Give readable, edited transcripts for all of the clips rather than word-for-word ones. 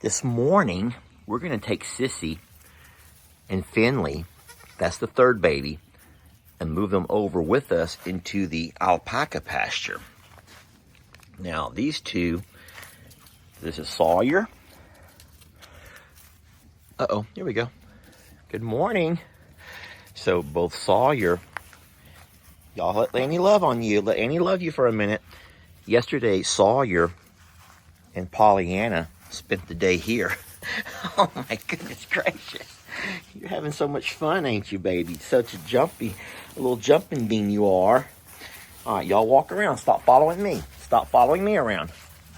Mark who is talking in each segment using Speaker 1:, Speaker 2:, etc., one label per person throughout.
Speaker 1: This morning, we're going to take Sissy and Finley, that's the third baby, and move them over with us into the alpaca pasture. Now, these two, this is Sawyer. Uh-oh, here we go. Good morning. So both Sawyer, y'all let Annie love on you. Let Annie love you for a minute. Yesterday, Sawyer and Pollyanna spent the day here. Oh my goodness gracious. You're having so much fun, ain't you, baby? Such a little jumping bean you are. All right, y'all walk around. Stop following me. Stop following me around.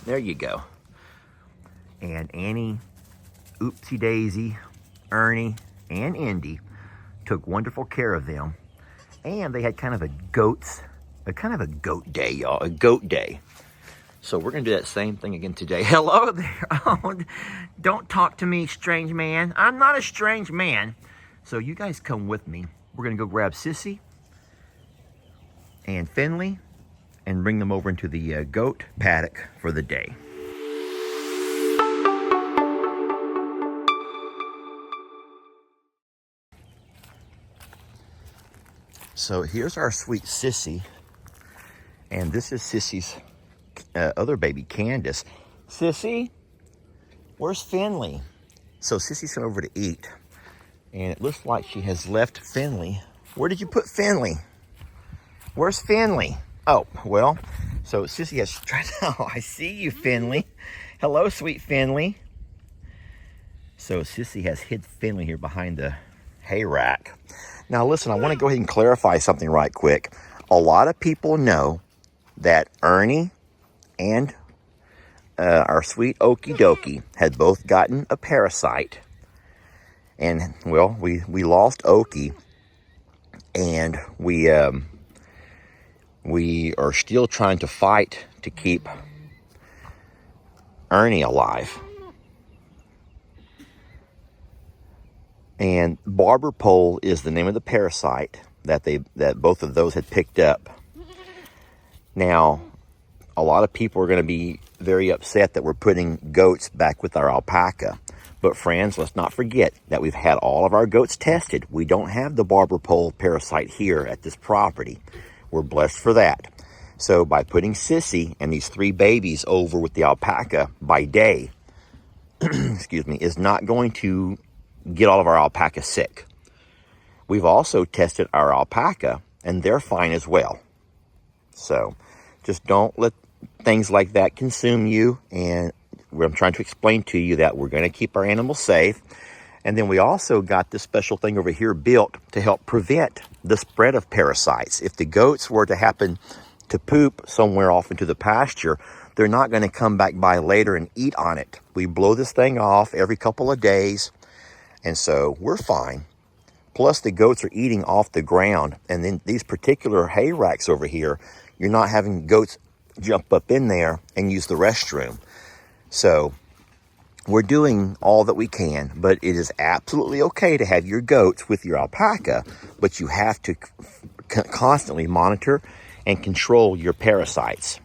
Speaker 1: There you go. And Annie, Oopsie Daisy, Ernie, and Indy took wonderful care of them. And they had kind of a goat day, y'all. A goat day. So we're going to do that same thing again today. Hello there. Oh, don't talk to me, strange man. I'm not a strange man. So you guys come with me. We're going to go grab Sissy and Finley and bring them over into the goat paddock for the day. So here's our sweet Sissy. And this is Sissy's other baby, Candace. Sissy, where's Finley? So Sissy's come over to eat, and it looks like she has left Finley. Where did you put Finley? Where's Finley? Oh, well, so Sissy has tried. Oh, I see you, Finley. Hello, sweet Finley. So Sissy has hid Finley here behind the hay rack. Now listen, I want to go ahead and clarify something right quick. A lot of people know that Ernie and our sweet Okie Dokie had both gotten a parasite. And, well, we lost Okie, and we are still trying to fight to keep Ernie alive. And barber pole is the name of the parasite that both of those had picked up. Now, a lot of people are going to be very upset that we're putting goats back with our alpaca. But friends, let's not forget that we've had all of our goats tested. We don't have the barber pole parasite here at this property. We're blessed for that. So by putting Sissy and these three babies over with the alpaca by day, excuse me, is not going to get all of our alpaca sick. We've also tested our alpaca, and they're fine as well. So just don't let things like that consume you. And I'm trying to explain to you that we're going to keep our animals safe. And then we also got this special thing over here built to help prevent the spread of parasites. If the goats were to happen to poop somewhere off into the pasture, they're not going to come back by later and eat on it. We blow this thing off every couple of days, and so we're fine. Plus, the goats are eating off the ground. And then these particular hay racks over here, you're not having goats jump up in there and use the restroom. So we're doing all that we can, but it is absolutely okay to have your goats with your alpaca, but you have to constantly monitor and control your parasites.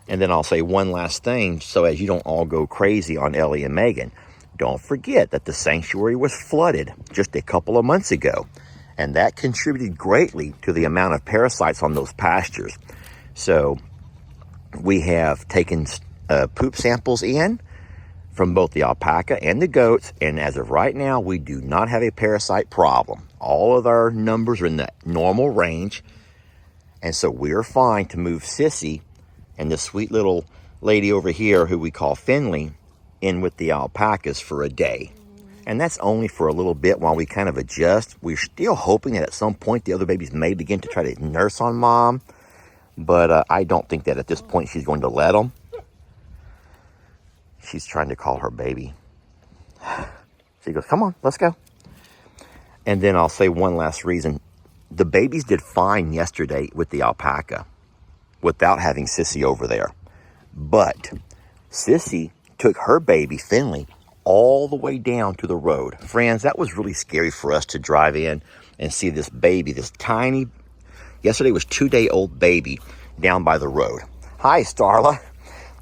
Speaker 1: And then I'll say one last thing, so as you don't all go crazy on Ellie and Megan. Don't forget that the sanctuary was flooded just a couple of months ago, and that contributed greatly to the amount of parasites on those pastures. So we have taken poop samples in from both the alpaca and the goats, and as of right now, we do not have a parasite problem. All of our numbers are in the normal range, and so we're fine to move Sissy and this sweet little lady over here who we call Finley in with the alpacas for a day. And that's only for a little bit while we kind of adjust. We're still hoping that at some point the other babies may begin to try to nurse on mom, but I don't think that at this point she's going to let them. She's trying to call her baby. She goes, come on, let's go. And then I'll say one last reason. The babies did fine yesterday with the alpaca without having Sissy over there. But Sissy took her baby, Finley, all the way down to the road. Friends, that was really scary for us to drive in and see this baby, this tiny, yesterday was 2-day-old baby down by the road. Hi, Starla.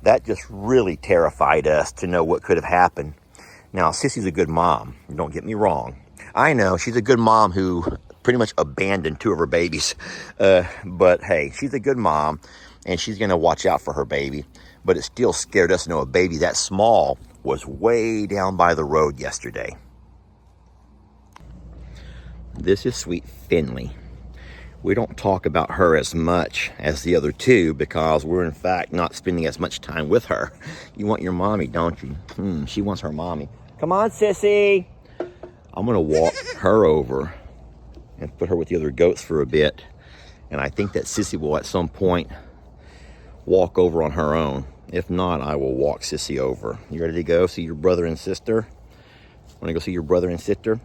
Speaker 1: That just really terrified us to know what could have happened. Now, Sissy's a good mom. Don't get me wrong. I know she's a good mom who pretty much abandoned 2 of her babies. But hey, she's a good mom, and she's going to watch out for her baby. But it still scared us to know a baby that small was way down by the road yesterday. This is sweet Finley. We don't talk about her as much as the other 2 because we're in fact not spending as much time with her. You want your mommy, don't you? She wants her mommy. Come on, Sissy. I'm gonna walk her over and put her with the other goats for a bit. And I think that Sissy will at some point walk over on her own. If not, I will walk Sissy over. You ready to go see your brother and sister? Wanna go see your brother and sister?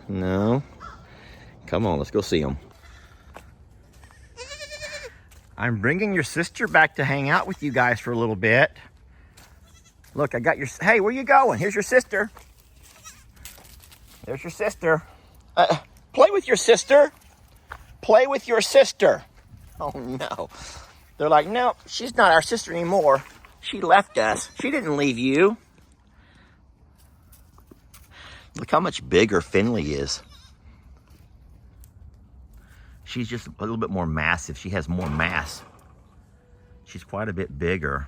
Speaker 1: No? Come on, let's go see them. I'm bringing your sister back to hang out with you guys for a little bit. Look, I got your... Hey, where you going? Here's your sister. There's your sister. Play with your sister. Play with your sister. Oh, no. They're like, no, she's not our sister anymore. She left us. She didn't leave you. Look how much bigger Finley is. She's just a little bit more massive. She has more mass. She's quite a bit bigger.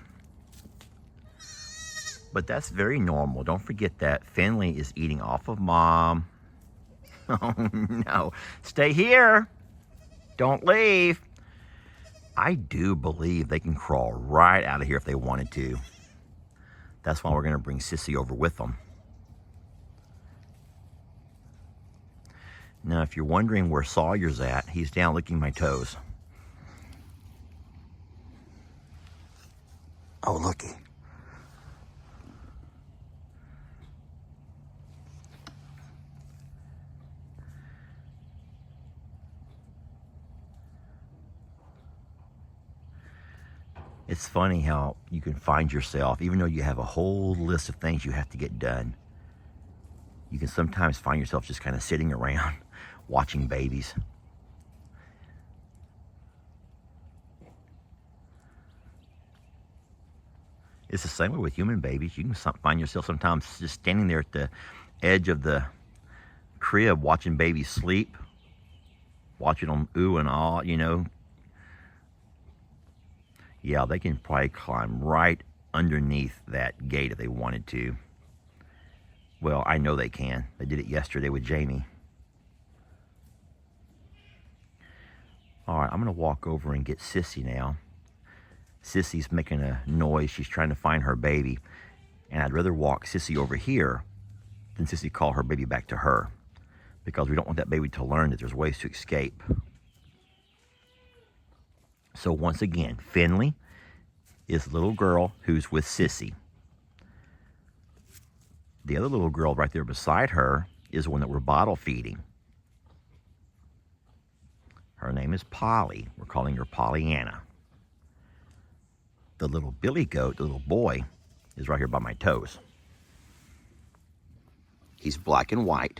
Speaker 1: But that's very normal. Don't forget that Finley is eating off of Mom. Oh, no. Stay here. Don't leave. I do believe they can crawl right out of here if they wanted to. That's why we're going to bring Sissy over with them. Now, if you're wondering where Sawyer's at, he's down licking my toes. Oh, looky. It's funny how you can find yourself, even though you have a whole list of things you have to get done, you can sometimes find yourself just kind of sitting around watching babies. It's the same way with human babies. You can find yourself sometimes just standing there at the edge of the crib watching babies sleep, watching them ooh and ah, you know. Yeah, they can probably climb right underneath that gate if they wanted to. Well, I know they can. They did it yesterday with Jamie. All right, I'm going to walk over and get Sissy now. Sissy's making a noise. She's trying to find her baby. And I'd rather walk Sissy over here than Sissy call her baby back to her, because we don't want that baby to learn that there's ways to escape. So once again, Finley is the little girl who's with Sissy. The other little girl right there beside her is the one that we're bottle feeding. Her name is Polly. We're calling her Pollyanna. The little billy goat, the little boy, is right here by my toes. He's black and white.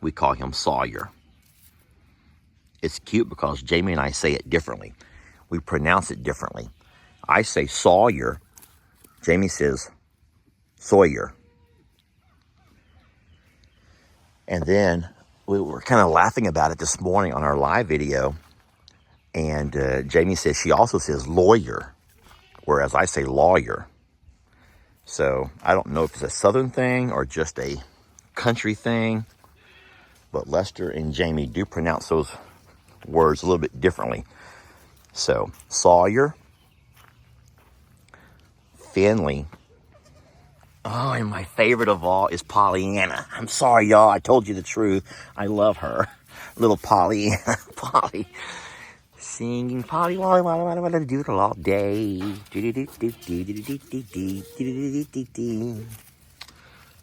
Speaker 1: We call him Sawyer. It's cute because Jamie and I say it differently. We pronounce it differently. I say Sawyer. Jamie says Sawyer. And then we were kind of laughing about it this morning on our live video. And Jamie says she also says lawyer, whereas I say lawyer. So I don't know if it's a southern thing or just a country thing. But Lester and Jamie do pronounce those words a little bit differently. So, Sawyer, Finley. Oh, and my favorite of all is Pollyanna. I'm sorry, y'all. I told you the truth. I love her. Little Pollyanna. Polly. Singing Polly, Wally, Wally, Wally, Wally, doodle all day.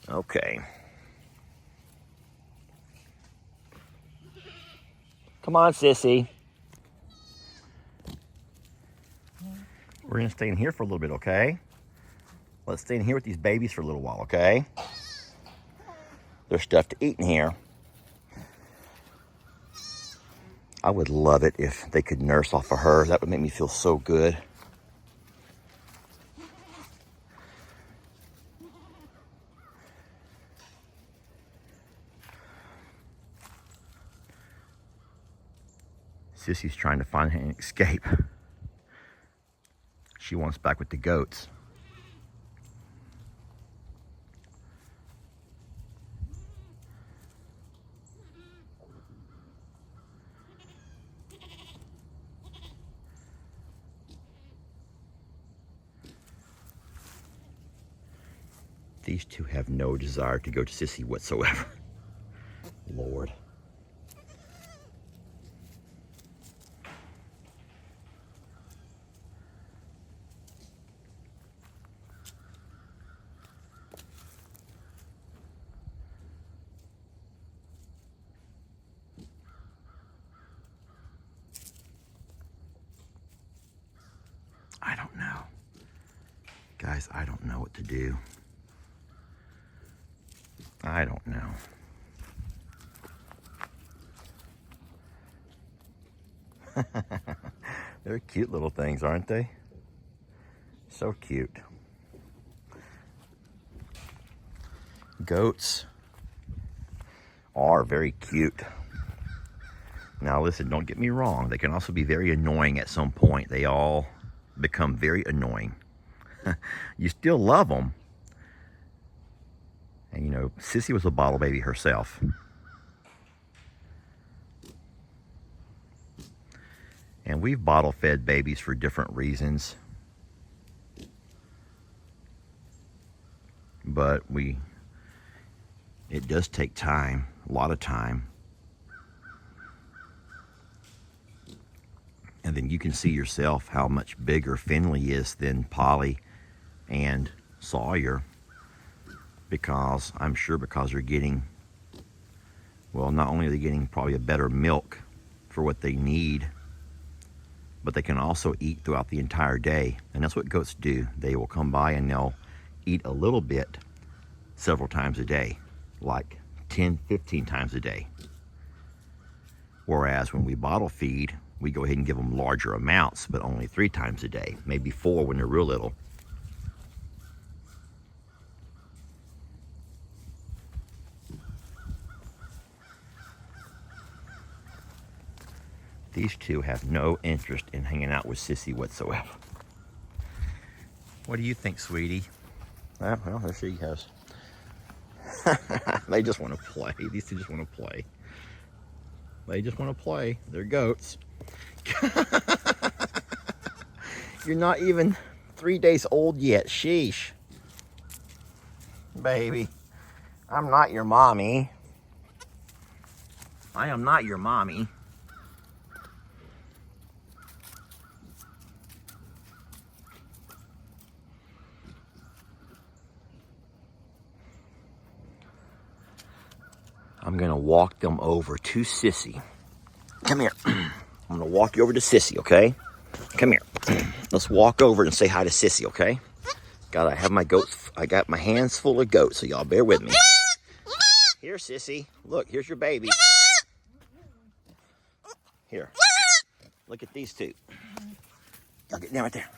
Speaker 1: Okay. Come on, Sissy. We're going to stay in here for a little bit, okay? Let's stay in here with these babies for a little while, okay? There's stuff to eat in here. I would love it if they could nurse off of her. That would make me feel so good. Sissy's trying to find an escape. She wants back with the goats. These two have no desire to go to Sissy whatsoever. Lord. I don't know. Guys, I don't know what to do. I don't know. They're cute little things, aren't they? So cute. Goats are very cute. Now listen, don't get me wrong. They can also be very annoying at some point. They all become very annoying. You still love them. And you know, Sissy was a bottle baby herself. And we've bottle fed babies for different reasons. But it does take time, a lot of time. And then you can see yourself how much bigger Finley is than Polly and Sawyer. Because I'm sure because they're getting, well, not only are they getting probably a better milk for what they need, but they can also eat throughout the entire day. And that's what goats do. They will come by and they'll eat a little bit several times a day, like 10, 15 times a day. Whereas when we bottle feed, we go ahead and give them larger amounts, but only 3 times a day, maybe 4 when they're real little. These two have no interest in hanging out with Sissy whatsoever. What do you think, sweetie? Well, there she goes. They just want to play. These two just want to play. They just want to play. They're goats. You're not even 3 days old yet. Sheesh. Baby, I'm not your mommy. I am not your mommy. I'm gonna walk them over to Sissy. Come here. I'm gonna walk you over to Sissy, okay? Come here. Let's walk over and say hi to Sissy, okay? I have my goats. I got my hands full of goats, so y'all bear with me. Here, Sissy. Look, here's your baby. Here. Look at these two. Y'all get down right there.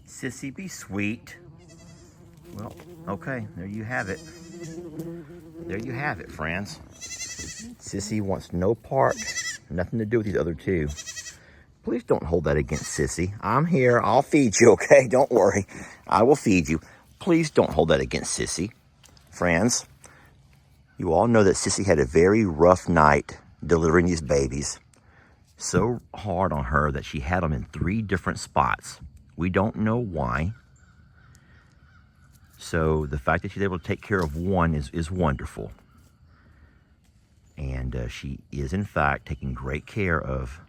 Speaker 1: Sissy, be sweet. Well, okay, there you have it. There you have it, friends. Sissy wants no part, nothing to do with these other two. Please don't hold that against Sissy. I'm here, I'll feed you, okay? Don't worry, I will feed you. Please don't hold that against Sissy. Friends, you all know that Sissy had a very rough night delivering these babies. So hard on her that she had them in 3 different spots. We don't know why. So the fact that she's able to take care of one is wonderful. And she is, in fact, taking great care of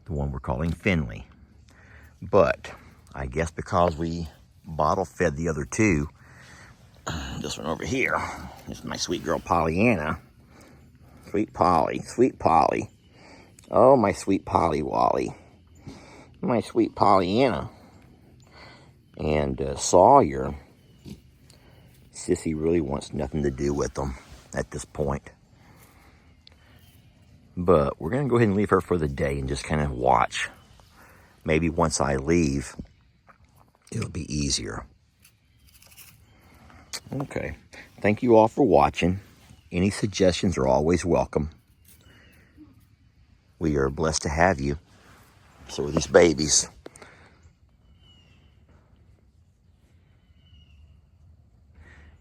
Speaker 1: the one we're calling Finley. But I guess because we bottle fed the other two, this one over here, this is my sweet girl Pollyanna. Sweet Polly, sweet Polly. Oh, my sweet Polly Wally. My sweet Pollyanna. And Sawyer, Sissy really wants nothing to do with them at this point. But we're going to go ahead and leave her for the day and just kind of watch. Maybe once I leave, it'll be easier. Okay. Thank you all for watching. Any suggestions are always welcome. We are blessed to have you. So are these babies.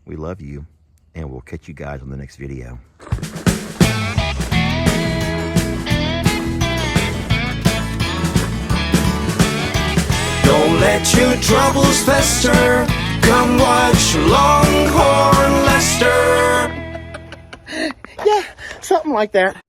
Speaker 1: We love you, and we'll catch you guys on the next video.
Speaker 2: Don't let your troubles fester. Come watch Longhorn Lester.
Speaker 1: Yeah, something like that.